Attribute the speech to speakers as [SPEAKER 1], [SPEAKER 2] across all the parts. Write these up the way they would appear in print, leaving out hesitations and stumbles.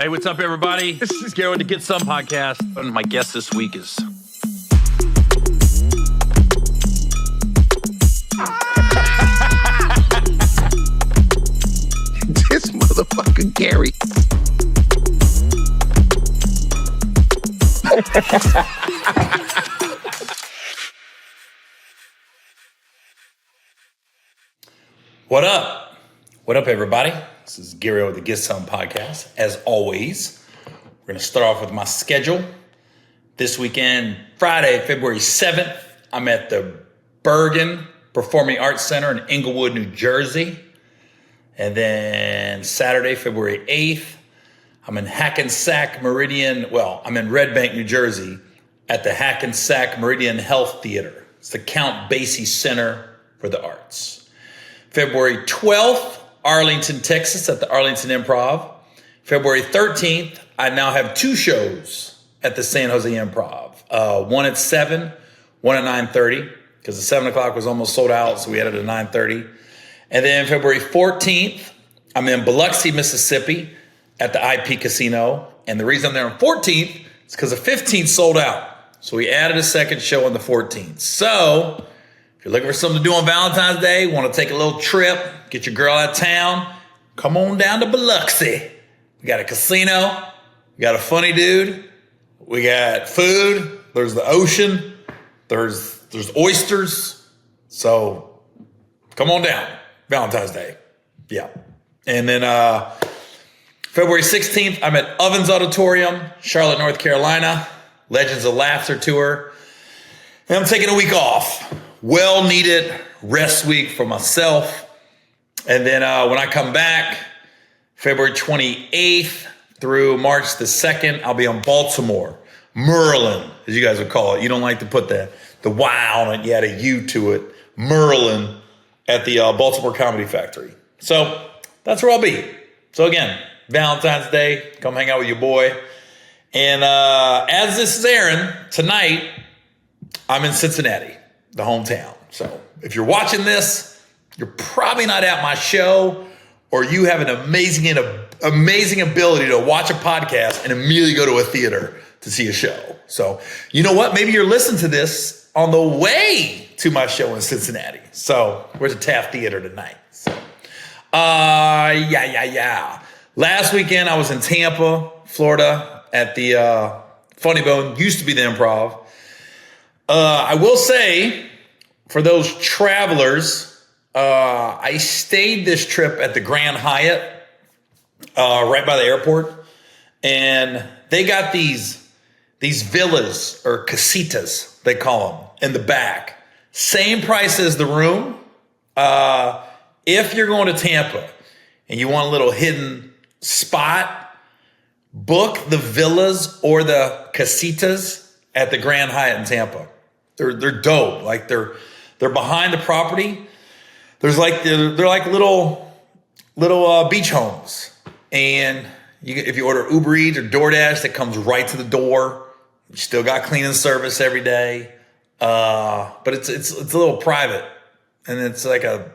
[SPEAKER 1] Hey, what's up, everybody? This is Gary with the Get Some podcast. And my guest this week is...
[SPEAKER 2] This motherfucker Gary.
[SPEAKER 1] What up? What up, everybody? This is Gary with the Get Some podcast. As always, we're going to start off with my schedule. This weekend, Friday, February 7th, I'm at the Bergen Performing Arts Center in Englewood, New Jersey. And then Saturday, February 8th, I'm in Hackensack Meridian. Well, I'm in Red Bank, New Jersey at the Hackensack Meridian Health Theater. It's the Count Basie Center for the Arts. February 12th, Arlington, Texas at the Arlington Improv. February 13th, I now have two shows at the San Jose Improv. One at 7, one at 9:30, because the 7 o'clock was almost sold out, so we had it at 9:30. And then February 14th, I'm in Biloxi, Mississippi at the IP Casino. And the reason I'm there on 14th is because the 15th sold out. So we added a second show on the 14th. So if you're looking for something to do on Valentine's Day, want to take a little trip, get your girl out of town, come on down to Biloxi. We got a casino. We got a funny dude. We got food. There's the ocean. There's oysters. So come on down. Valentine's Day. Yeah. And then February 16th, I'm at Ovens Auditorium, Charlotte, North Carolina. Legends of Laughter tour. And I'm taking a week off. Well-needed rest week for myself. And then when I come back, February 28th through March the 2nd, I'll be on Baltimore. Merlin, as you guys would call it. You don't like to put the Y on it. You add a U to it. Merlin at the Baltimore Comedy Factory. So that's where I'll be. So again, Valentine's Day, come hang out with your boy. And as this is airing, tonight, I'm in Cincinnati, the hometown. So if you're watching this, you're probably not at my show, or you have an amazing ability to watch a podcast and immediately go to a theater to see a show. So you know what? Maybe you're listening to this on the way to my show in Cincinnati. So we're at the Taft Theater tonight. So, yeah. Last weekend, I was in Tampa, Florida at the Funny Bone, used to be the Improv. I will say, for those travelers, I stayed this trip at the Grand Hyatt, right by the airport. And they got these villas or casitas, they call them, in the back. Same price as the room. If you're going to Tampa and you want a little hidden spot, book the villas or the casitas at the Grand Hyatt in Tampa. They're dope. Like they're behind the property. They're like little beach homes. And if you order Uber Eats or DoorDash, that comes right to the door. You still got cleaning service every day. But it's a little private, and it's like a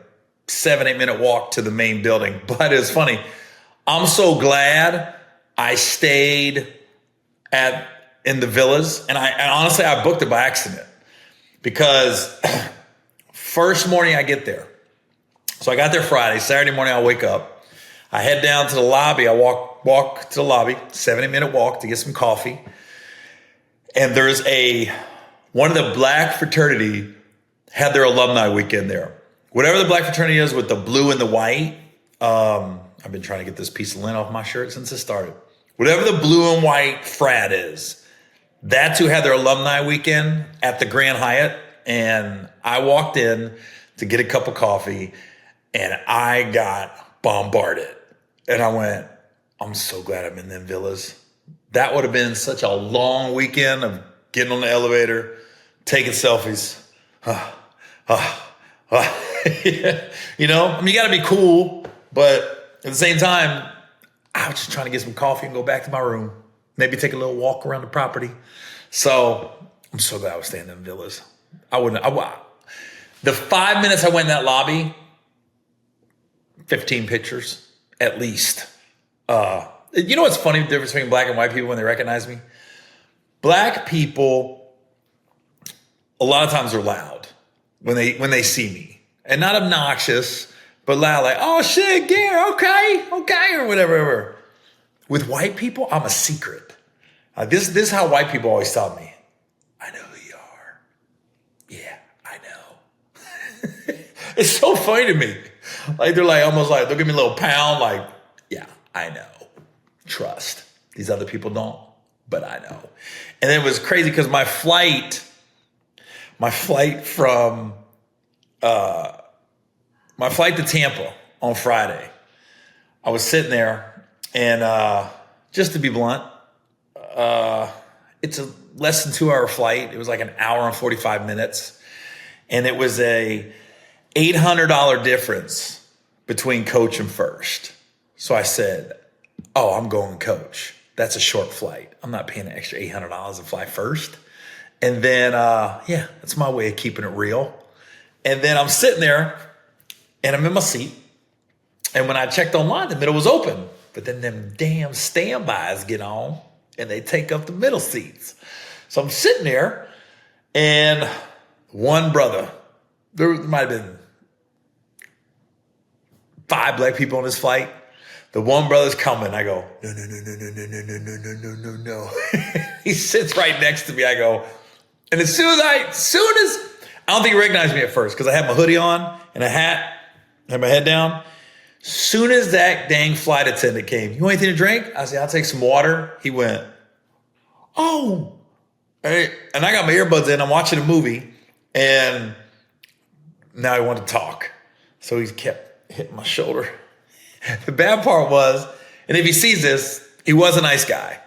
[SPEAKER 1] 7-8 minute walk to the main building. But it's funny. I'm so glad I stayed in the villas, and honestly I booked it by accident because first morning I get there. So I got there Friday. Saturday morning I wake up. I head down to the lobby. I walk to the lobby, 70 minute walk to get some coffee. And there's one of the black fraternity had their alumni weekend there. Whatever the black fraternity is with the blue and the white. I've been trying to get this piece of lint off my shirt since it started. Whatever the blue and white frat is, that's who had their alumni weekend at the Grand Hyatt. And I walked in to get a cup of coffee and I got bombarded. And I went, I'm so glad I'm in them villas. That would have been such a long weekend of getting on the elevator, taking selfies. You know, I mean, you got to be cool, but at the same time, I was just trying to get some coffee and go back to my room. Maybe take a little walk around the property. So I'm so glad I was staying in villas. The 5 minutes I went in that lobby, 15 pictures at least. You know what's funny, the difference between black and white people when they recognize me? Black people, a lot of times are loud when they see me. And not obnoxious, but loud, like, oh shit, Gary, okay, or whatever. With white people, I'm a secret. This is how white people always tell me. I know who you are. Yeah, I know. It's so funny to me. Like they're like almost like they'll give me a little pound, like, yeah, I know. Trust. These other people don't, but I know. And then it was crazy because my flight to Tampa on Friday, I was sitting there and just to be blunt, it's a less than 2 hour flight. It was like an hour and 45 minutes. And it was a $800 difference between coach and first. So I said, oh, I'm going coach. That's a short flight. I'm not paying an extra $800 to fly first. And then, that's my way of keeping it real. And then I'm sitting there and I'm in my seat. And when I checked online, the middle was open. But then them damn standbys get on and they take up the middle seats. So I'm sitting there and one brother, there might have been 5 black people on this flight. The one brother's coming. I go, no. He sits right next to me. I go, and as soon as I don't think he recognized me at first because I had my hoodie on and a hat, had my head down. Soon as that dang flight attendant came, you want anything to drink? I said, I'll take some water. He went, oh. And I got my earbuds in. I'm watching a movie. And now he wanted to talk. So he kept hitting my shoulder. The bad part was, and if he sees this, he was a nice guy.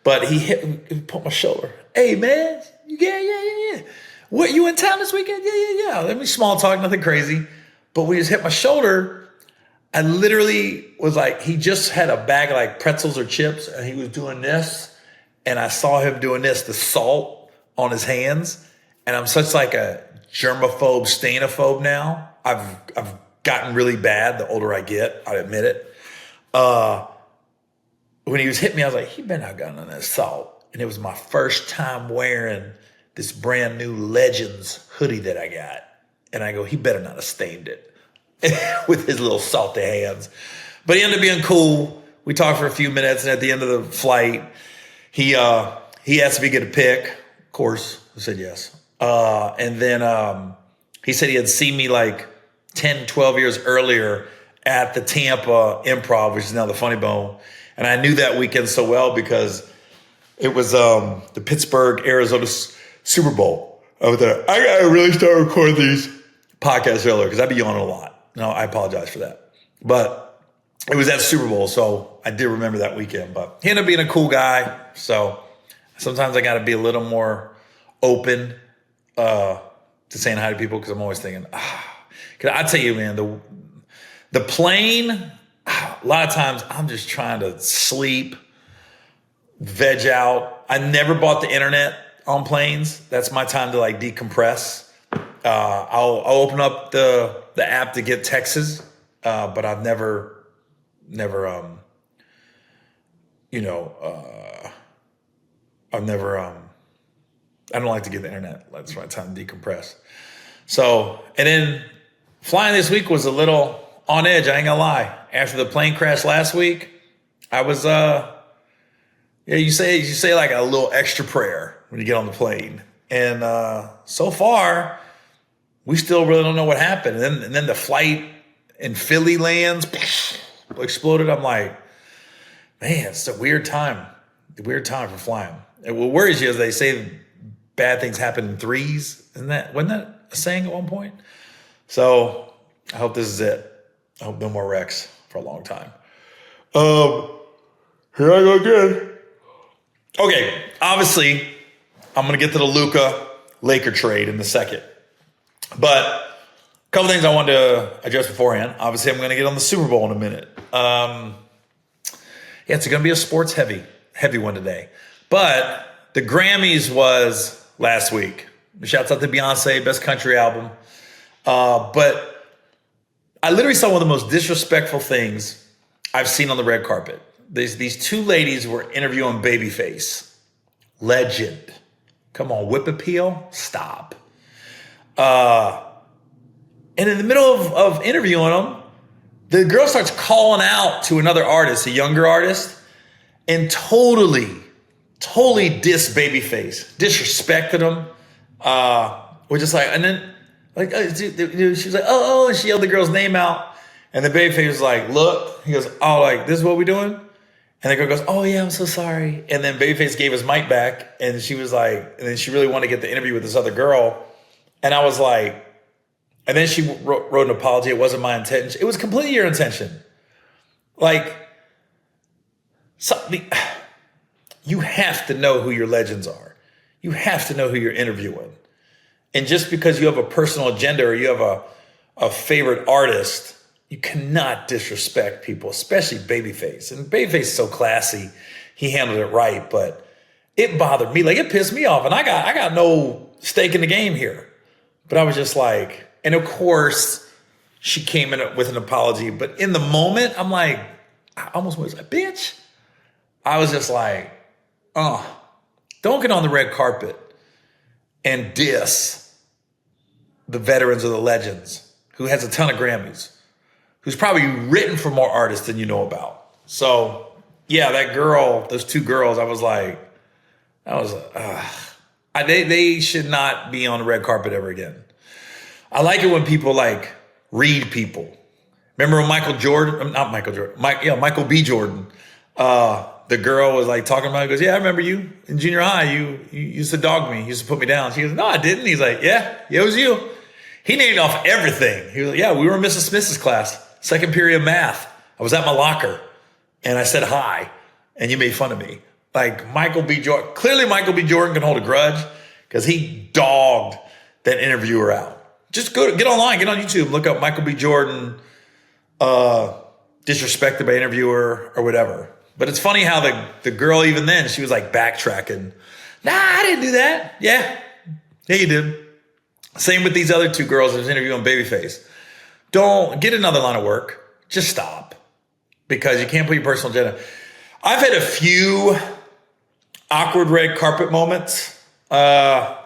[SPEAKER 1] But he put my shoulder. Hey, man. Yeah. What, you in town this weekend? Yeah. Let me small talk, nothing crazy. But when he just hit my shoulder, I literally was like, he just had a bag of like pretzels or chips, and he was doing this. And I saw him doing this, the salt on his hands. And I'm such like a germaphobe, stainophobe now. I've gotten really bad the older I get. I admit it. When he was hitting me, I was like, he better not gotten on that salt. And it was my first time wearing this brand new Legends hoodie that I got. And I go, he better not have stained it with his little salty hands. But he ended up being cool. We talked for a few minutes, and at the end of the flight, he asked me to get a pic. Of course, I said yes. And then he said he had seen me like 10, 12 years earlier at the Tampa Improv, which is now the Funny Bone. And I knew that weekend so well because it was the Pittsburgh, Arizona Super Bowl. I was there. I got to really start recording these podcasts earlier because I'd be yawning a lot. No, I apologize for that. But it was at Super Bowl, so I did remember that weekend. But he ended up being a cool guy. So sometimes I got to be a little more open to saying hi to people because I'm always thinking, Cause I tell you, man, the plane, a lot of times I'm just trying to sleep, veg out. I never bought the internet on planes. That's my time to like decompress. I'll open up the app to get texts, but I've never, I don't like to get the internet. That's my time to decompress. So, and then flying this week was a little on edge. I ain't gonna lie. After the plane crash last week, I was, you say like a little extra prayer when you get on the plane. And so far, we still really don't know what happened. And then the flight in Philly lands, exploded. I'm like, man, it's a weird time. A weird time for flying. And what worries you is they say bad things happen in threes. Wasn't that a saying at one point? So I hope this is it. I hope no more wrecks for a long time. Here I go again. Okay, obviously, I'm going to get to the Luka-Laker trade in a second. But a couple things I wanted to address beforehand. Obviously, I'm going to get on the Super Bowl in a minute. It's going to be a sports heavy one today. But the Grammys was last week. Shouts out to Beyonce, best country album. But I literally saw one of the most disrespectful things I've seen on the red carpet. these two ladies were interviewing Babyface. Legend. Come on, whip appeal? Stop. And in the middle of interviewing them, the girl starts calling out to another artist, a younger artist, and totally diss Babyface, disrespected him. We're just like, and then like she was like, oh, and she yelled the girl's name out, and the Babyface was like, look, he goes, oh, like this is what we doing? And the girl goes, oh yeah, I'm so sorry. And then Babyface gave his mic back, and she was like, and then she really wanted to get the interview with this other girl, and I was like, and then she wrote an apology. It wasn't my intention. It was completely your intention. Like, you have to know who your legends are. You have to know who you're interviewing. And just because you have a personal agenda or you have a favorite artist, you cannot disrespect people, especially Babyface. And Babyface is so classy. He handled it right, but it bothered me. Like, it pissed me off. And I got no stake in the game here. But I was just like, and of course, she came in with an apology. But in the moment, I'm like, I almost was like, bitch. I was just like, don't get on the red carpet and diss the veterans or the legends who has a ton of Grammys, who's probably written for more artists than you know about. So yeah, that girl, those two girls, I was like, they should not be on the red carpet ever again. I like it when people like read people. Remember when Michael B. Jordan, the girl was like talking about it, goes, yeah, I remember you in junior high. You used to dog me. You used to put me down. She goes, no, I didn't. He's like, yeah, it was you. He named off everything. He was like, yeah, we were in Mrs. Smith's class, second period of math. I was at my locker and I said hi and you made fun of me. Like Michael B. Jordan. Clearly Michael B. Jordan can hold a grudge because he dogged that interviewer out. Just get online, get on YouTube, look up Michael B. Jordan disrespected by interviewer or whatever. But it's funny how the girl, even then, she was like backtracking. Nah, I didn't do that. Yeah, you did. Same with these other two girls that was interviewing Babyface. Don't get another line of work. Just stop. Because you can't put your personal agenda. I've had a few awkward red carpet moments that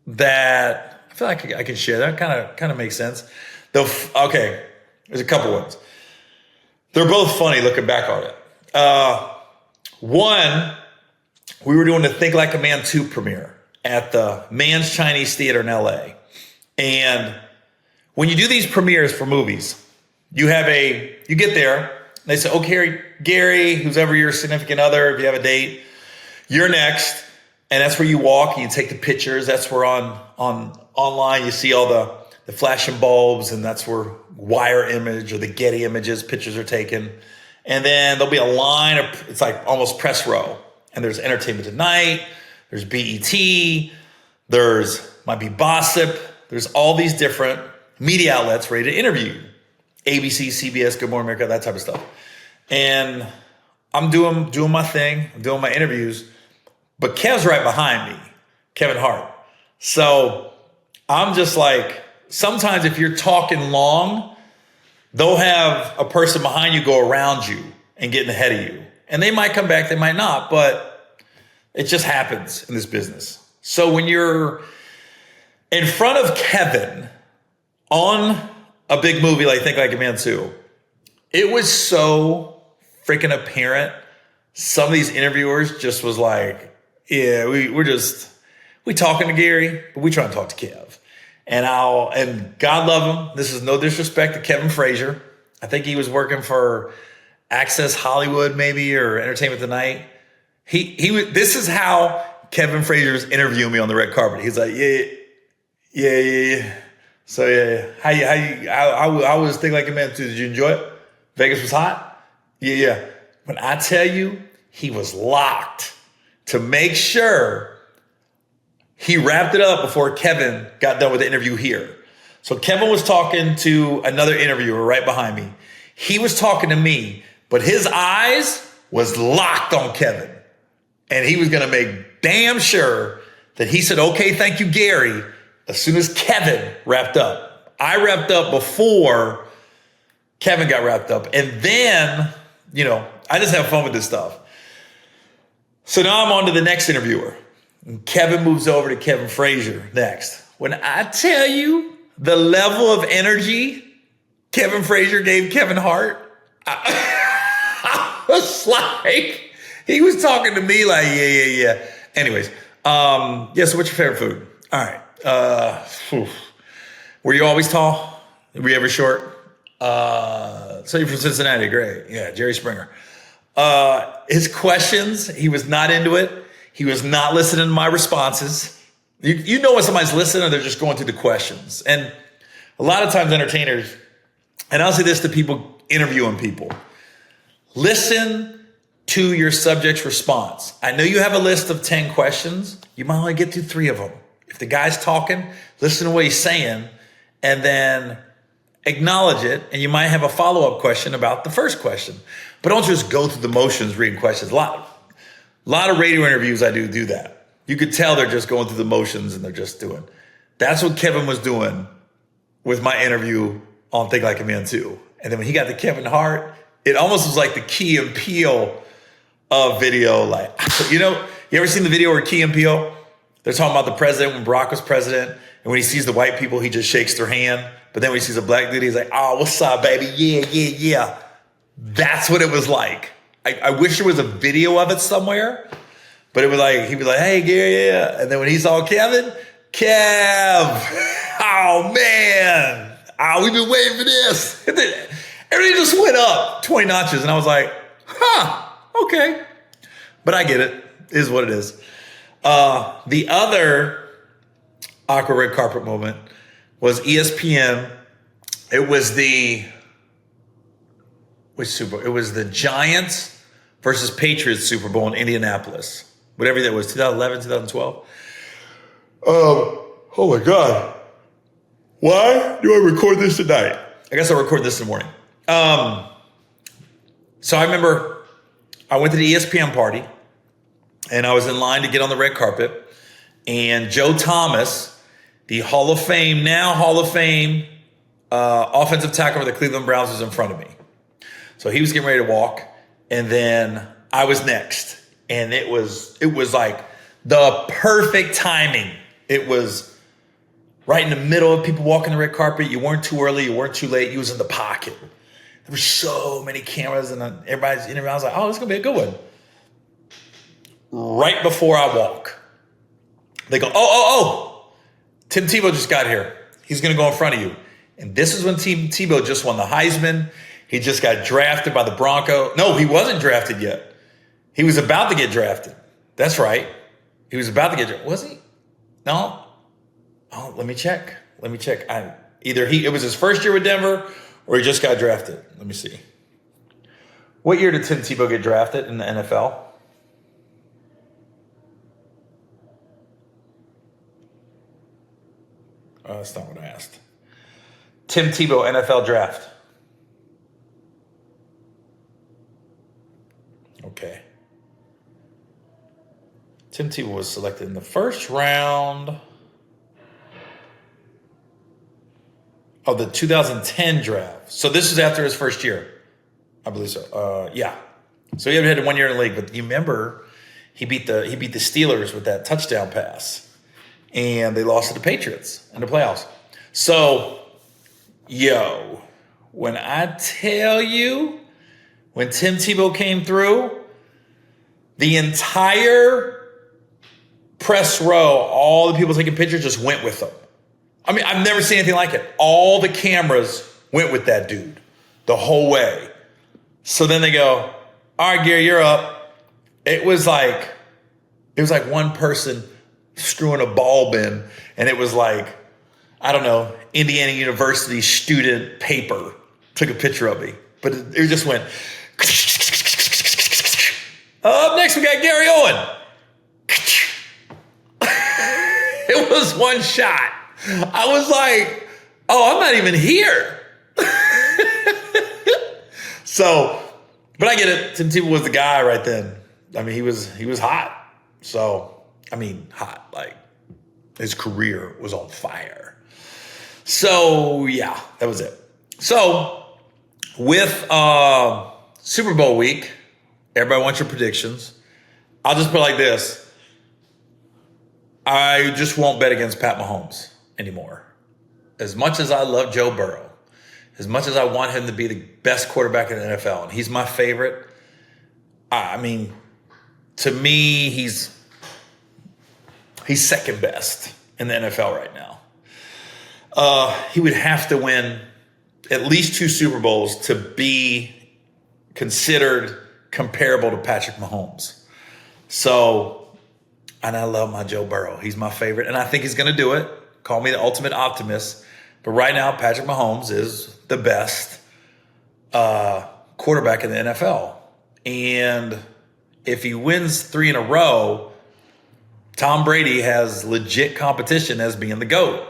[SPEAKER 1] I feel like I can share. That kind of makes sense. Okay, there's a couple ones. They're both funny looking back on it. One, we were doing the Think Like a Man 2 premiere at the Man's Chinese Theater in LA. And when you do these premieres for movies, you get there, they say, okay, Gary, who's ever your significant other, if you have a date, you're next. And that's where you walk and you take the pictures. That's where online you see all the flashing bulbs, and that's where Wire Image or the Getty Images pictures are taken. And then there'll be a line of, it's like almost press row. And there's Entertainment Tonight, there's BET, might be Gossip. There's all these different media outlets ready to interview you. ABC, CBS, Good Morning America, that type of stuff. And I'm doing my thing, I'm doing my interviews, but Kev's right behind me, Kevin Hart. So I'm just like, sometimes if you're talking long, they'll have a person behind you go around you and get ahead of you. And they might come back, they might not, but it just happens in this business. So when you're in front of Kevin on a big movie like Think Like a Man 2, it was so freaking apparent. Some of these interviewers just was like, yeah, we talking to Gary, but we trying to talk to Kev. And God love him. This is no disrespect to Kevin Frazier. I think he was working for Access Hollywood maybe, or Entertainment Tonight. This is how Kevin Frazier was interviewing me on the red carpet. He's like, yeah. So yeah. I was Think Like a Man 2. Did you enjoy it? Vegas was hot? Yeah. When I tell you, he was locked to make sure he wrapped it up before Kevin got done with the interview here. So Kevin was talking to another interviewer right behind me. He was talking to me, but his eyes was locked on Kevin. And he was going to make damn sure that he said, okay, thank you, Gary, as soon as Kevin wrapped up. I wrapped up before Kevin got wrapped up. And then, I just have fun with this stuff. So now I'm on to the next interviewer. And Kevin moves over to Kevin Frazier next. When I tell you the level of energy Kevin Frazier gave Kevin Hart, I was like, he was talking to me like, yeah. Anyways, so what's your favorite food? All right. Were you always tall? Were you ever short? So you're from Cincinnati, great. Yeah, Jerry Springer. His questions, he was not into it. He was not listening to my responses. You know when somebody's listening or they're just going through the questions. And a lot of times entertainers, and I'll say this to people interviewing people, listen to your subject's response. I know you have a list of 10 questions. You might only get through 3 of them. If the guy's talking, listen to what he's saying, and then acknowledge it, and you might have a follow-up question about the first question. But don't just go through the motions reading questions. A lot of radio interviews I do that. You could tell they're just going through the motions and they're just doing. That's what Kevin was doing with my interview on Think Like a Man too. And then when he got to Kevin Hart, it almost was like the Key and Peele video. Like, you ever seen the video where Key and Peele, they're talking about the president when Barack was president, and when he sees the white people, he just shakes their hand. But then when he sees a black dude, he's like, oh, what's up, baby? Yeah. That's what it was like. I wish there was a video of it somewhere, but it was like, he'd be like, hey, Gary, yeah. And then when he saw Kev, oh, man. Oh, we've been waiting for this. And then everything just went up 20 notches. And I was like, okay. But I get it. It is what it is. The other awkward red carpet moment was ESPN. It was which Super Bowl? It was the Giants versus Patriots Super Bowl in Indianapolis. Whatever that was, 2011, 2012. Oh my God. Why do I record this tonight? I guess I'll record this in the morning. So I remember I went to the ESPN party and I was in line to get on the red carpet, and Joe Thomas, the Hall of Fame offensive tackle for the Cleveland Browns, was in front of me. So he was getting ready to walk, and then I was next. And it was like the perfect timing. It was right in the middle of people walking the red carpet. You weren't too early, you weren't too late. You was in the pocket. There were so many cameras, and everybody's interviewing. I was like, oh, this is going to be a good one. Right before I walk, they go, oh, Tim Tebow just got here. He's going to go in front of you. And this is when Tim Tebow just won the Heisman. He just got drafted by the Broncos. No, he wasn't drafted yet. He was about to get drafted. That's right. He was about to get drafted. Was he? No. Oh, let me check. It was his first year with Denver, or he just got drafted. Let me see. What year did Tim Tebow get drafted in the NFL? That's not what I asked. Tim Tebow, NFL draft. Okay. Tim Tebow was selected in the first round of the 2010 draft. So this was after his first year. I believe so. Yeah. So he had 1 year in the league, but you remember he beat the Steelers with that touchdown pass. And they lost to the Patriots in the playoffs. So, when I tell you, when Tim Tebow came through, the entire press row, all the people taking pictures just went with him. I mean, I've never seen anything like it. All the cameras went with that dude the whole way. So then they go, all right, Gary, you're up. It was like one person screwing a bulb in, and it was like, I don't know, Indiana University student paper took a picture of me. But it just went. Up next, we got Gary Owen. It was one shot. I was like, oh, I'm not even here. So, but I get it. Tim Tebow was the guy right then. I mean, he was hot. So, hot. Like, his career was on fire. So, yeah, that was it. So, with Super Bowl week, Everybody wants your predictions. I'll just put it like this. I just won't bet against Pat Mahomes anymore. As much as I love Joe Burrow, as much as I want him to be the best quarterback in the NFL, and he's my favorite, I mean, to me, he's second best in the NFL right now. He would have to win at least 2 Super Bowls to be considered comparable to Patrick Mahomes. So, and I love my Joe Burrow. He's my favorite, and I think he's going to do it. Call me the ultimate optimist. But right now, Patrick Mahomes is the best quarterback in the NFL. And if he wins 3 in a row, Tom Brady has legit competition as being the GOAT.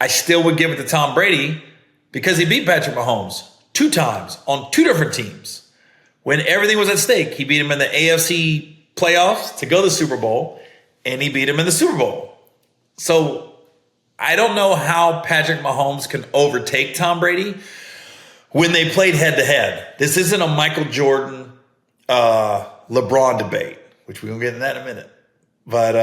[SPEAKER 1] I still would give it to Tom Brady because he beat Patrick Mahomes 2 times on 2 different teams. When everything was at stake, he beat him in the AFC playoffs to go to the Super Bowl, and he beat him in the Super Bowl. So I don't know how Patrick Mahomes can overtake Tom Brady when they played head-to-head. This isn't a Michael Jordan, LeBron debate, which we're going to get into that in a minute. But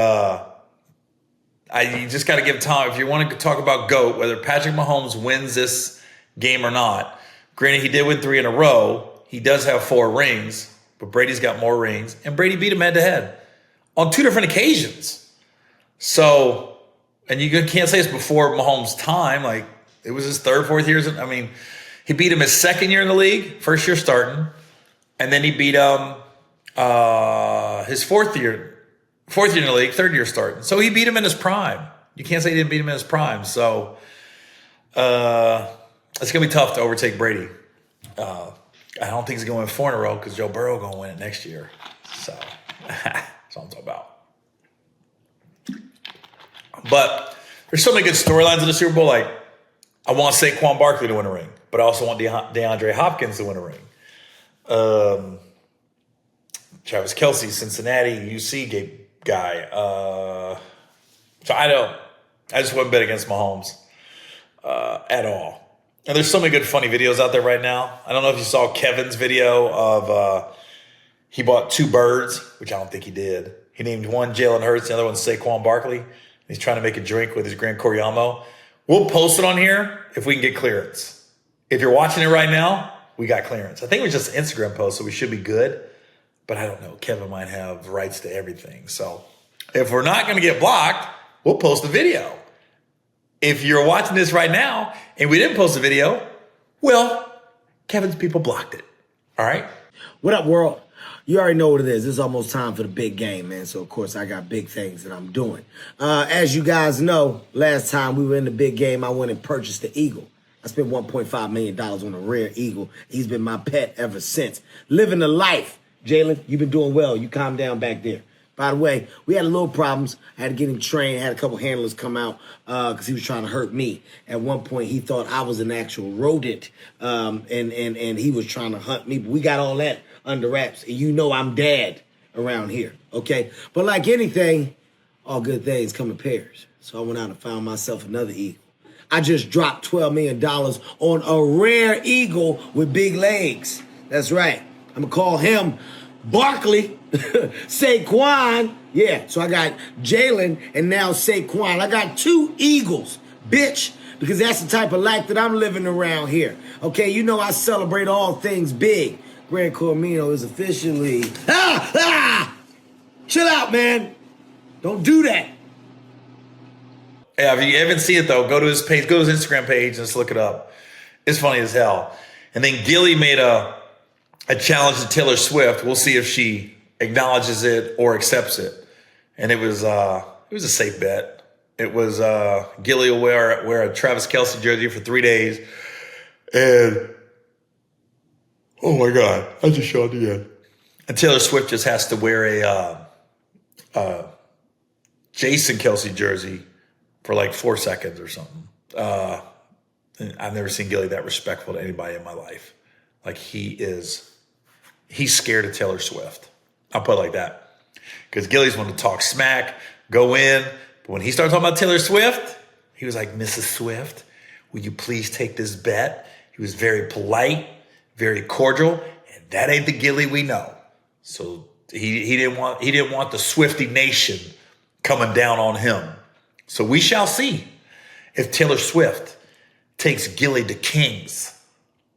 [SPEAKER 1] you just got to give Tom, if you want to talk about GOAT, whether Patrick Mahomes wins this game or not, granted he did win 3 in a row. He does have 4 rings, but Brady's got more rings. And Brady beat him head-to-head on 2 different occasions. So, and you can't say it's before Mahomes' time. Like, it was his 3rd, 4th years. I mean, he beat him his 2nd year in the league, 1st year starting. And then he beat him his 4th year in the league, 3rd year starting. So he beat him in his prime. You can't say he didn't beat him in his prime. So it's going to be tough to overtake Brady. I don't think he's going to win 4 in a row because Joe Burrow going to win it next year. So that's what I'm talking about. But there's so many good storylines in the Super Bowl. Like, I want Saquon Barkley to win a ring, but I also want DeAndre Hopkins to win a ring. Travis Kelce, Cincinnati, UC guy. So I just wouldn't bet against Mahomes at all. And there's so many good funny videos out there right now. I don't know if you saw Kevin's video of he bought 2 birds, which I don't think he did. He named one Jalen Hurts, the other one Saquon Barkley. He's trying to make a drink with his Gran Coriamo. We'll post it on here if we can get clearance. If you're watching it right now, we got clearance. I think it was just an Instagram post, so we should be good. But I don't know. Kevin might have rights to everything. So if we're not going to get blocked, we'll post the video. If you're watching this right now and we didn't post the video, well, Kevin's people blocked it. All right?
[SPEAKER 3] What up, world? You already know what it is. It's almost time for the big game, man. So, of course, I got big things that I'm doing. As you guys know, last time we were in the big game, I went and purchased the Eagle. I spent $1.5 million on a rare Eagle. He's been my pet ever since. Living the life. Jalen, you've been doing well. You calm down back there. By the way, we had a little problems. I had to get him trained. Had a couple handlers come out because he was trying to hurt me. At one point, he thought I was an actual rodent, and he was trying to hunt me. But we got all that under wraps. And you know I'm dad around here, okay? But like anything, all good things come in pairs. So I went out and found myself another Eagle. I just dropped $12 million on a rare Eagle with big legs. That's right. I'm going to call him Barkley, Saquon. Yeah, so I got Jalen and now Saquon. I got 2 Eagles, bitch, because that's the type of life that I'm living around here. Okay, you know I celebrate all things big. Gran Coriamo is officially... Chill out, man. Don't do that.
[SPEAKER 1] Yeah, if you haven't seen it, though, go to his page, go to his Instagram page and just look it up. It's funny as hell. And then Gilly made a challenge to Taylor Swift. We'll see if she acknowledges it or accepts it. And it was a safe bet. It was Gilly will wear a Travis Kelce jersey for 3 days. And oh my God, I just showed it again. And Taylor Swift just has to wear a Jason Kelce jersey for like 4 seconds or something. I've never seen Gilly that respectful to anybody in my life. Like he's scared of Taylor Swift. I'll put it like that. Because Gilly's wanted to talk smack, go in. But when he started talking about Taylor Swift, he was like, Mrs. Swift, will you please take this bet? He was very polite, very cordial. And that ain't the Gilly we know. So he didn't want the Swiftie Nation coming down on him. So we shall see if Taylor Swift takes Gilly to King's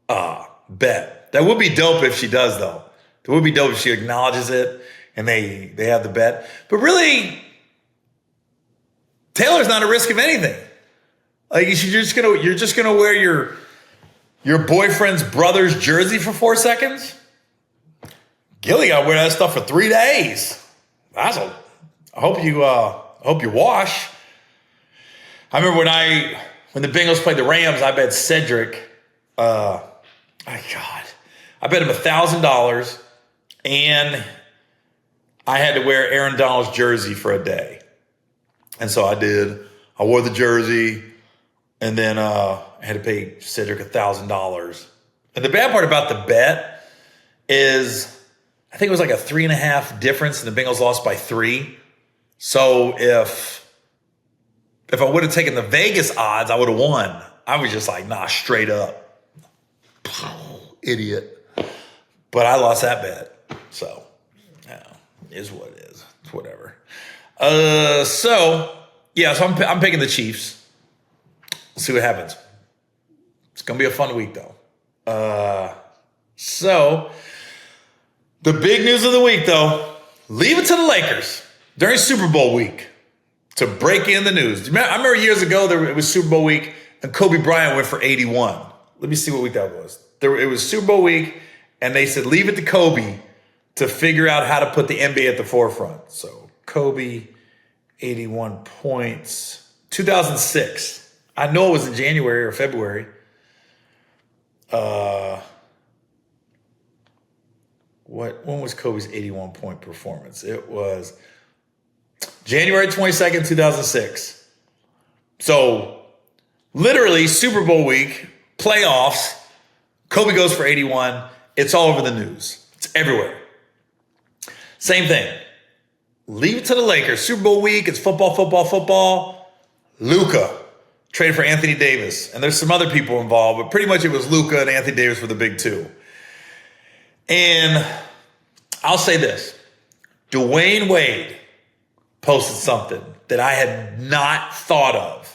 [SPEAKER 1] bet. That would be dope if she does, though. It would be dope if she acknowledges it and they have the bet. But really, Taylor's not at risk of anything. Like you're just gonna wear your boyfriend's brother's jersey for 4 seconds. Gilly got to wear that stuff for 3 days. I hope you wash. I remember when the Bengals played the Rams, I bet Cedric. I bet him $1,000, and I had to wear Aaron Donald's jersey for a day, and so I did. I wore the jersey, and then I had to pay Cedric $1,000. And the bad part about the bet is, I think it was like a 3.5 difference, and the Bengals lost by 3. So if I would have taken the Vegas odds, I would have won. I was just like, nah, straight up. Idiot. But I lost that bet. So, is what it is. It's whatever. So I'm picking the Chiefs. We'll see what happens. It's going to be a fun week, though. So, the big news of the week, though, leave it to the Lakers during Super Bowl week to break in the news. I remember years ago, it was Super Bowl week, and Kobe Bryant went for 81. Let me see what week that was. It was Super Bowl week, and they said leave it to Kobe to figure out how to put the NBA at the forefront. So Kobe, 81 points. 2006. I know it was in January or February. When was Kobe's 81-point performance? It was January 22nd, 2006. So literally Super Bowl week, playoffs, Kobe goes for 81. It's all over the news. It's everywhere. Same thing. Leave it to the Lakers. Super Bowl week, it's football. Luka traded for Anthony Davis. And there's some other people involved, but pretty much it was Luka and Anthony Davis were the big two. And I'll say this. Dwayne Wade posted something that I had not thought of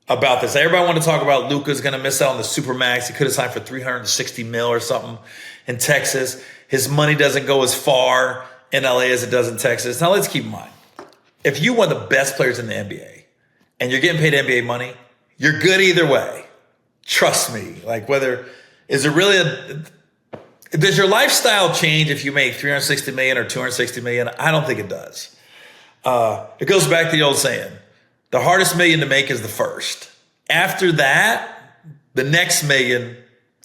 [SPEAKER 1] about this. Everybody wanted to talk about Luka's going to miss out on the Supermax. He could have signed for $360 million or something in Texas. His money doesn't go as far in LA as it does in Texas. Now, let's keep in mind, if you're one of the best players in the NBA and you're getting paid NBA money, you're good either way. Trust me. Like, does your lifestyle change if you make $360 million or $260 million? I don't think it does. It goes back to the old saying, the hardest million to make is the first. After that, the next million,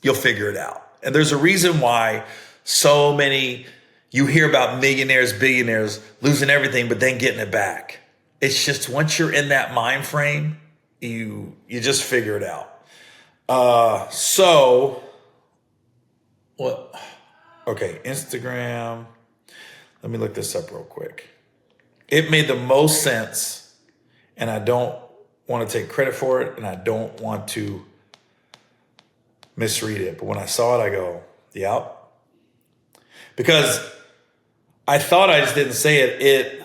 [SPEAKER 1] you'll figure it out. And there's a reason why so many, you hear about millionaires, billionaires losing everything, but then getting it back. It's just once you're in that mind frame, you just figure it out. So what? Okay, Instagram. Let me look this up real quick. It made the most sense. And I don't want to take credit for it, and I don't want to misread it. But when I saw it, I go, yep. Because I thought I just didn't say it.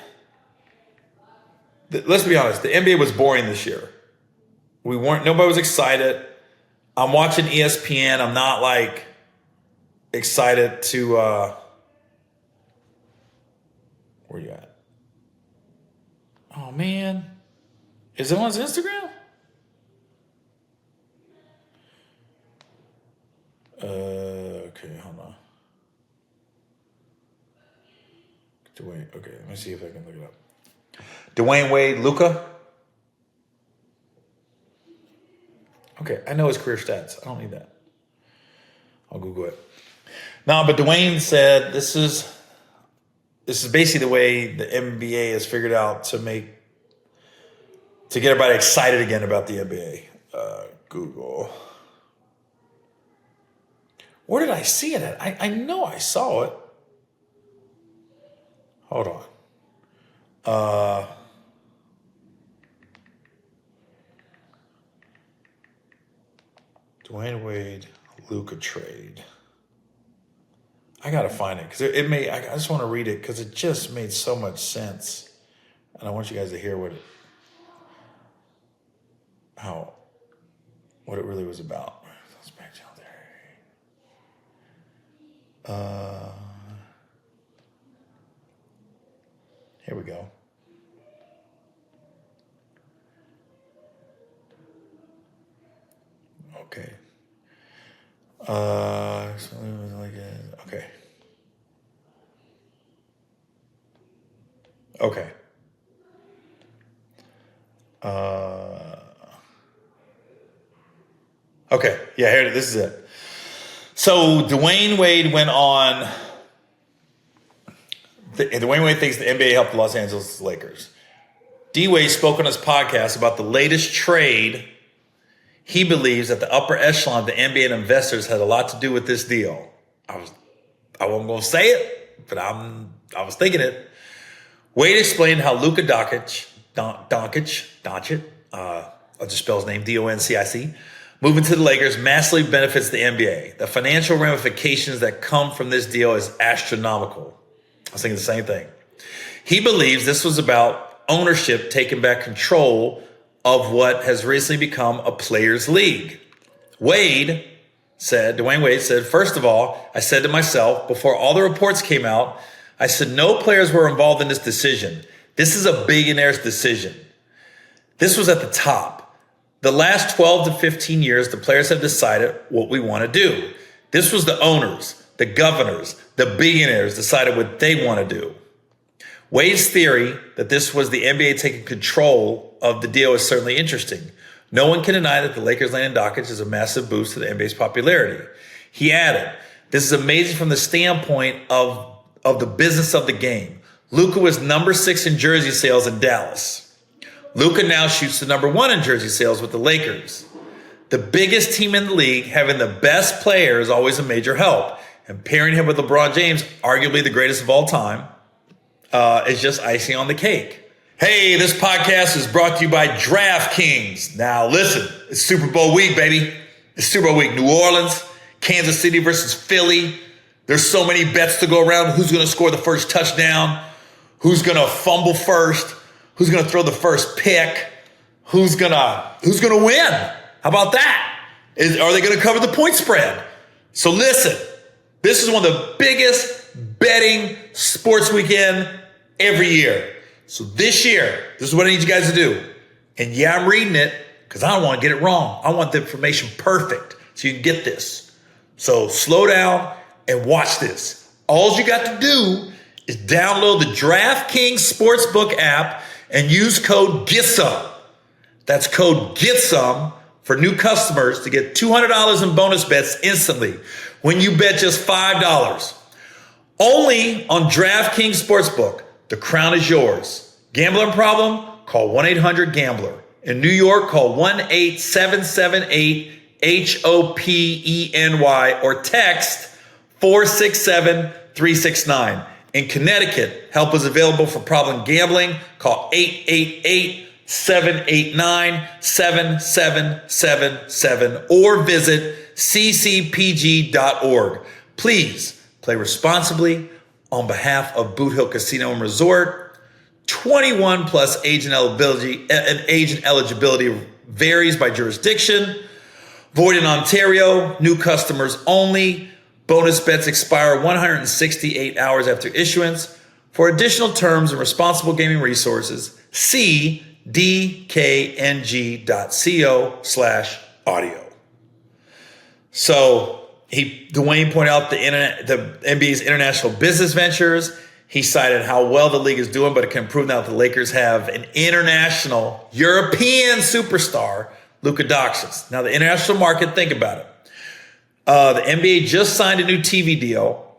[SPEAKER 1] Let's be honest, the NBA was boring this year. Nobody was excited. I'm watching ESPN. I'm not like excited to, where you at? Oh, man. Is it on his Instagram? Okay, hold on. Dwayne. Okay, let me see if I can look it up. Dwayne Wade, Luka. Okay, I know his career stats. I don't need that. I'll Google it. No, but Dwayne said this is basically the way the NBA has figured out to get everybody excited again about the NBA. Google. Where did I see it at? I know I saw it. Hold on. Dwayne Wade, Luka trade. I got to find it because it made, I just want to read it because it just made so much sense. And I want you guys to hear what it really was about. Let's back down there. Here we go. Okay. Okay. Okay. Okay. Yeah, here, this is it. So Dwayne Wade went on. Dwayne Wade thinks the NBA helped the Los Angeles Lakers. D. Wade spoke on his podcast about the latest trade. He believes that the upper echelon of the NBA and investors had a lot to do with this deal. I wasn't going to say it, but I was thinking it. Wade explained how Luka-Doncic, I'll just spell his name, D-O-N-C-I-C, moving to the Lakers massively benefits the NBA. The financial ramifications that come from this deal is astronomical. I was thinking the same thing. He believes this was about ownership taking back control of what has recently become a players' league. Dwayne Wade said, first of all, I said to myself, before all the reports came out, I said no players were involved in this decision. This is a billionaire's decision. This was at the top. The last 12 to 15 years, the players have decided what we want to do. This was the owners, the governors, the billionaires decided what they want to do. Wade's theory that this was the NBA taking control of the deal is certainly interesting. No one can deny that the Lakers landing Doncic is a massive boost to the NBA's popularity. He added, this is amazing from the standpoint of the business of the game. Luka was number 6 in jersey sales in Dallas. Luka now shoots the number 1 in jersey sales with the Lakers. The biggest team in the league, having the best player is always a major help. And pairing him with LeBron James, arguably the greatest of all time, is just icing on the cake. Hey, this podcast is brought to you by DraftKings. Now listen, it's Super Bowl week, baby. It's Super Bowl week. New Orleans, Kansas City versus Philly. There's so many bets to go around. Who's going to score the first touchdown? Who's going to fumble first? Who's going to throw the first pick? Who's going to win? How about that? Are they going to cover the point spread? So listen, this is one of the biggest betting sports weekend every year. So this year, this is what I need you guys to do. And yeah, I'm reading it because I don't want to get it wrong. I want the information perfect so you can get this. So slow down and watch this. All you got to do is download the DraftKings Sportsbook app and use code GETSOME. That's code GETSOME for new customers to get $200 in bonus bets instantly when you bet just $5. Only on DraftKings Sportsbook. The crown is yours. Gambling problem? Call 1-800-GAMBLER. In New York, call 1-877-8-HOPENY or text 467-369. In Connecticut, help is available for problem gambling. Call 888-789-7777 or visit ccpg.org. Please play responsibly on behalf of Boot Hill Casino and Resort. 21 plus age and eligibility varies by jurisdiction. Void in Ontario. New customers only. Bonus bets expire 168 hours after issuance. For additional terms and responsible gaming resources, see dkng.co/audio. So Dwayne pointed out the NBA's international business ventures. He cited how well the league is doing, but it can prove now that the Lakers have an international European superstar, Luka-Doncic. Now the international market, think about it. The NBA just signed a new TV deal,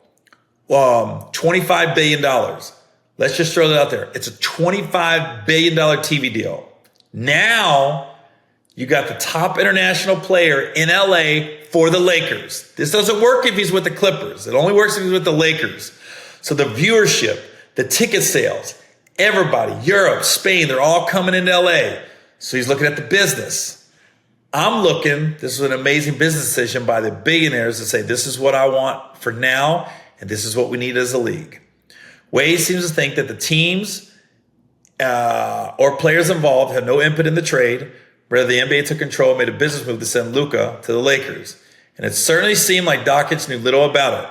[SPEAKER 1] $25 billion. Let's just throw that out there. It's a $25 billion TV deal. Now you got the top international player in LA for the Lakers. This doesn't work if he's with the Clippers. It only works if he's with the Lakers. So the viewership, the ticket sales, everybody, Europe, Spain, they're all coming into LA. So he's looking at the business. This is an amazing business decision by the billionaires to say, this is what I want for now, and this is what we need as a league. Wade seems to think that the teams or players involved have no input in the trade. Rather, the NBA took control and made a business move to send Luka to the Lakers. And it certainly seemed like Doncic knew little about it.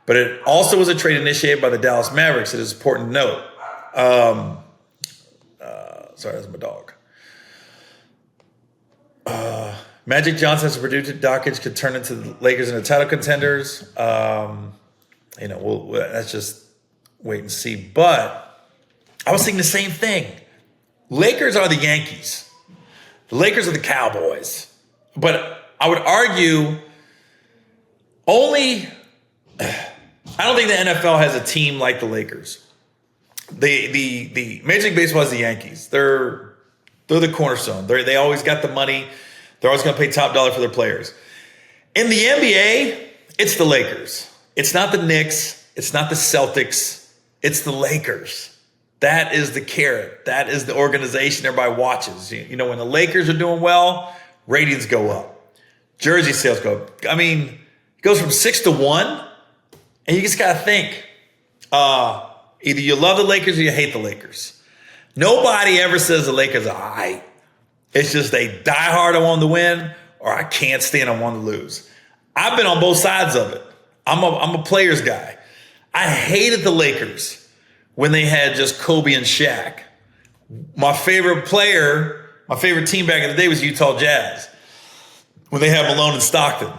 [SPEAKER 1] But it also was a trade initiated by the Dallas Mavericks. It is important to note. Sorry, that's my dog. Magic Johnson has predicted Doncic could turn into the Lakers into title contenders. That's just wait and see. But I was thinking the same thing. Lakers are the Yankees. The Lakers are the Cowboys. But I would argue I don't think the NFL has a team like the Lakers. The Major League Baseball is the Yankees. They're the cornerstone. They always got the money. They're always going to pay top dollar for their players. In the NBA, it's the Lakers. It's not the Knicks. It's not the Celtics. It's the Lakers. That is the carrot. That is the organization everybody watches. You know, when the Lakers are doing well, ratings go up. Jersey sales go up. I mean, it goes from 6 to 1. And you just got to think, either you love the Lakers or you hate the Lakers. Nobody ever says the Lakers are all right. It's just they die hard, I want them to win, or I can't stand, I want to lose. I've been on both sides of it. I'm a players guy. I hated the Lakers when they had just Kobe and Shaq. My favorite player, my favorite team back in the day was Utah Jazz when they had Malone and Stockton.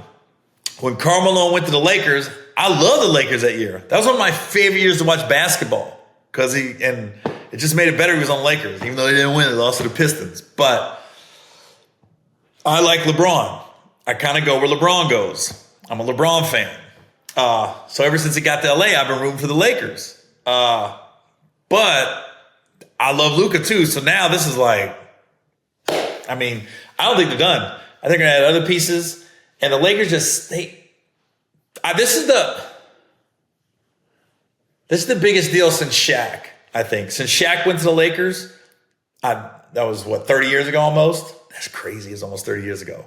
[SPEAKER 1] When Karl Malone went to the Lakers, I love the Lakers that year. That was one of my favorite years to watch basketball because it just made it better he was on Lakers. Even though they didn't win, they lost to the Pistons. But I like LeBron. I kind of go where LeBron goes. I'm a LeBron fan. So ever since he got to LA, I've been rooting for the Lakers. But I love Luka too. So now this is like, I mean, I don't think they're done. I think they're going to add other pieces. And the Lakers just, this is the biggest deal since Shaq, I think. Since Shaq went to the Lakers, that was 30 years ago almost? That's crazy. It's almost 30 years ago.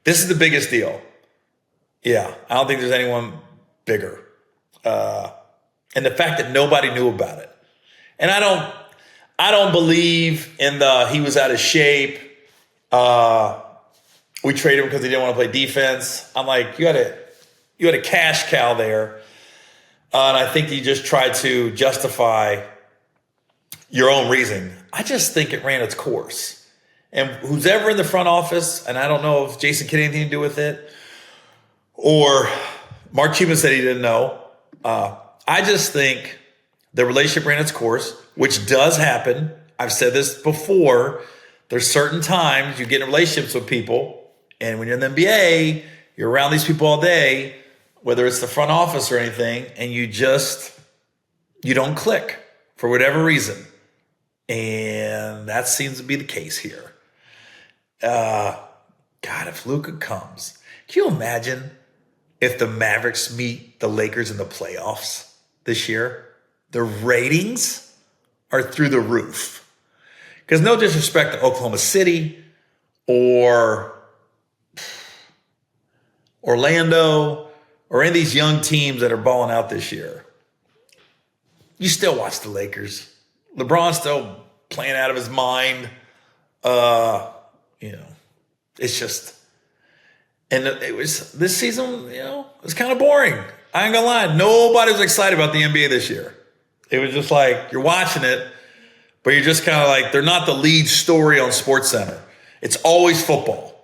[SPEAKER 1] This is the biggest deal. Yeah, I don't think there's anyone bigger. And the fact that nobody knew about it. And I don't believe in he was out of shape. We traded him because he didn't want to play defense. I'm like, you had a cash cow there. And I think you just tried to justify your own reasoning. I just think it ran its course. And who's ever in the front office, and I don't know if Jason Kidd had anything to do with it, or Mark Cuban said he didn't know. I just think the relationship ran its course, which does happen. I've said this before. There's certain times you get in relationships with people, and when you're in the NBA, you're around these people all day, whether it's the front office or anything, and you don't click for whatever reason. And that seems to be the case here. God, if Luka comes, can you imagine if the Mavericks meet the Lakers in the playoffs this year? The ratings are through the roof. Because no disrespect to Oklahoma City or Orlando or any of these young teams that are balling out this year. You still watch the Lakers. LeBron's still playing out of his mind. It's just, and it was this season, it was kind of boring. I ain't gonna lie. Nobody was excited about the NBA this year. It was just like, you're watching it, but you're just kind of like, they're not the lead story on SportsCenter. It's always football.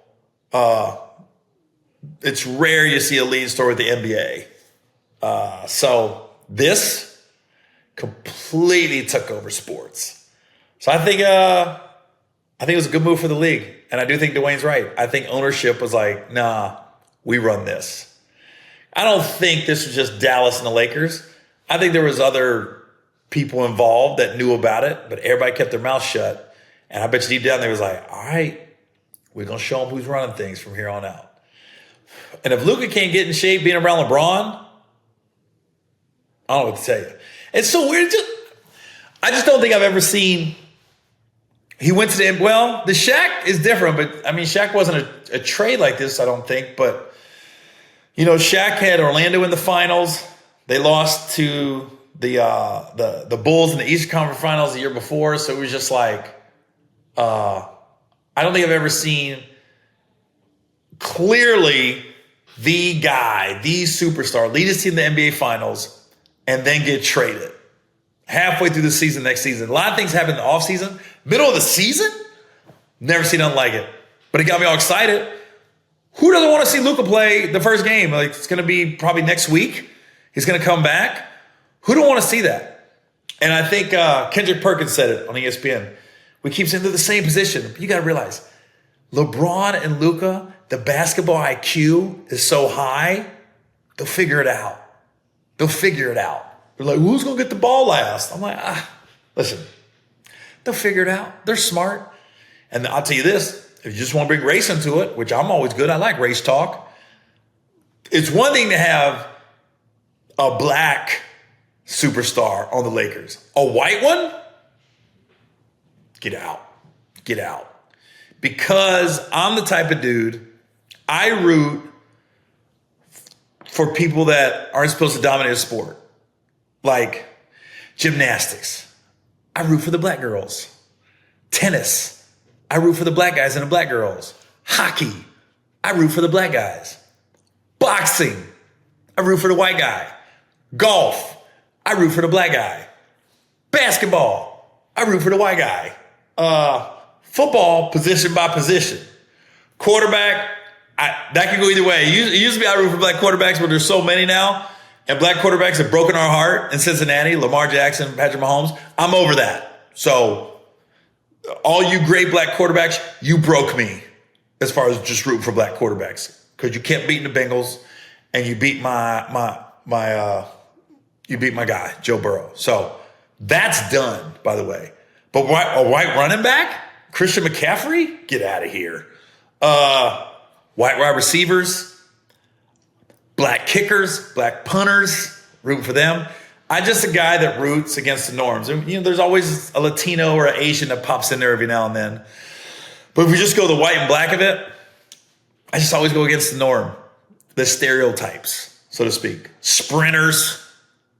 [SPEAKER 1] It's rare you see a lead story with the NBA. So this completely took over sports. So I think it was a good move for the league. And I do think Dwayne's right. I think ownership was like, nah, we run this. I don't think this was just Dallas and the Lakers. I think there was other people involved that knew about it, but everybody kept their mouth shut. And I bet you deep down they was like, all right, we're going to show them who's running things from here on out. And if Luka can't get in shape being around LeBron, I don't know what to tell you. It's so weird. I just don't think I've ever seen. He went to the Shaq is different, but I mean, Shaq wasn't a trade like this, I don't think. But, Shaq had Orlando in the finals. They lost to the Bulls in the Eastern Conference Finals the year before, so it was just like I don't think I've ever seen clearly the guy, the superstar, lead his team to the NBA Finals and then get traded halfway through the season next season. A lot of things happen in the offseason. Middle of the season, never seen nothing like it. But it got me all excited. Who doesn't want to see Luka play the first game? Like, it's going to be probably next week. He's going to come back. Who don't want to see that? And I think Kendrick Perkins said it on ESPN. We keep saying they're the same position. But you got to realize, LeBron and Luka, the basketball IQ is so high, they'll figure it out. They'll figure it out. They're like, who's going to get the ball last? I'm like, listen, they'll figure it out. They're smart. And I'll tell you this, if you just want to bring race into it, which I'm always good, I like race talk. It's one thing to have a black superstar on the Lakers. A white one? Get out. Get out. Because I'm the type of dude, I root for people that aren't supposed to dominate a sport. Like gymnastics. I root for the black girls. Tennis. I root for the black guys and the black girls. Hockey. I root for the black guys. Boxing. I root for the white guy. Golf. I root for the black guy. Basketball. I root for the white guy. Football, position by position. Quarterback, that can go either way. It used to be I root for black quarterbacks, but there's so many now. And black quarterbacks have broken our heart in Cincinnati. Lamar Jackson, Patrick Mahomes. I'm over that. So all you great black quarterbacks, you broke me as far as just rooting for black quarterbacks. Because you kept beating the Bengals and you beat my guy, Joe Burrow. So that's done, by the way. But a white running back? Christian McCaffrey? Get out of here. White wide receivers, black kickers, black punters, rooting for them. I'm just a guy that roots against the norms. And, there's always a Latino or an Asian that pops in there every now and then. But if we just go the white and black of it, I just always go against the norm. The stereotypes, so to speak. Sprinters.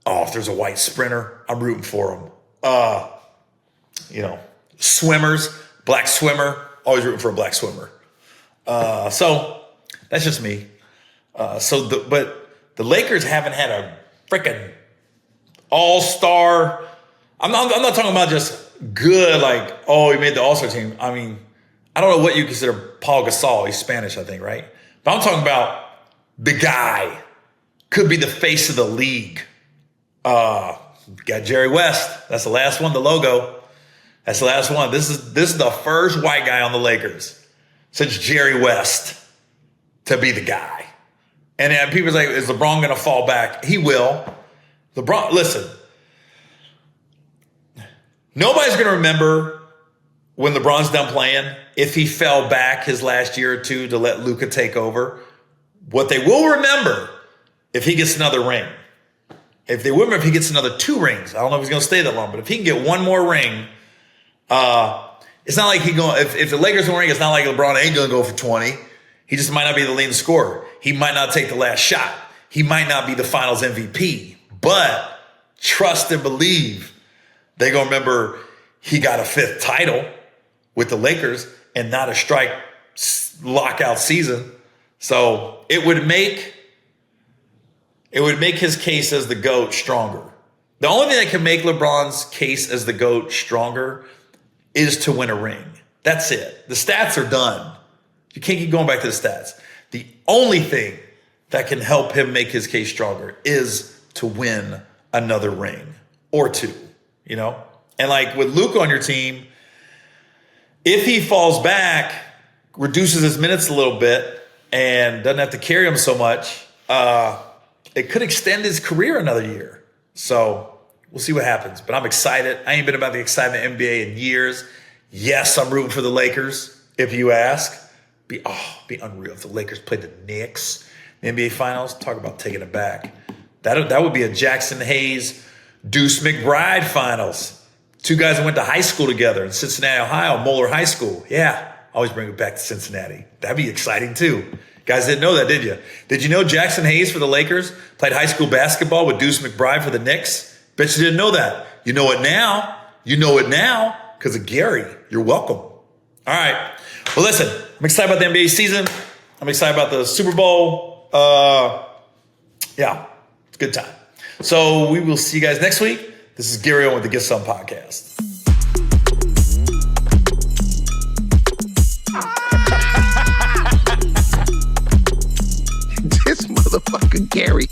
[SPEAKER 1] Oh, if there's a white sprinter, I'm rooting for them. Swimmers, black swimmer, always rooting for a black swimmer. So that's just me. But the Lakers haven't had a freaking all-star. I'm not talking about just good, like, oh, he made the all-star team. I mean, I don't know what you consider Paul Gasol. He's Spanish, I think, right? But I'm talking about the guy. Could be the face of the league. Got Jerry West. That's the last one, the logo. That's the last one. This is the first white guy on the Lakers since Jerry West to be the guy. And people's like, is LeBron going to fall back? He will. LeBron, listen. Nobody's going to remember when LeBron's done playing if he fell back his last year or two to let Luka take over. What they will remember if he gets another ring. If they remember if he gets another 2 rings. I don't know if he's going to stay that long, but if he can get one more ring, it's not like if the Lakers don't ring, it's not like LeBron ain't going to go for 20. He just might not be the leading scorer. He might not take the last shot. He might not be the finals MVP. But trust and believe they're going to remember he got a 5th title with the Lakers and not a strike lockout season. So it would make his case as the GOAT stronger. The only thing that can make LeBron's case as the GOAT stronger is to win a ring. That's it. The stats are done. You can't keep going back to the stats. The only thing that can help him make his case stronger is to win another ring or 2, And like with Luka on your team, if he falls back, reduces his minutes a little bit, and doesn't have to carry him so much, it could extend his career another year. So we'll see what happens. But I'm excited. I ain't been about the excitement of NBA in years. Yes, I'm rooting for the Lakers, if you ask. Be unreal if the Lakers played the Knicks in the NBA Finals. Talk about taking it back. That would be a Jackson Hayes, Deuce McBride Finals. 2 guys that went to high school together in Cincinnati, Ohio, Moeller High School. Yeah, always bring it back to Cincinnati. That'd be exciting too. Guys didn't know that, did you? Did you know Jackson Hayes for the Lakers played high school basketball with Deuce McBride for the Knicks? Bet you didn't know that. You know it now. You know it now because of Gary. You're welcome. All right. Well, listen, I'm excited about the NBA season. I'm excited about the Super Bowl. Yeah, it's a good time. So we will see you guys next week. This is Gary Owen with the Get Some Podcast.
[SPEAKER 2] This motherfucker Gary.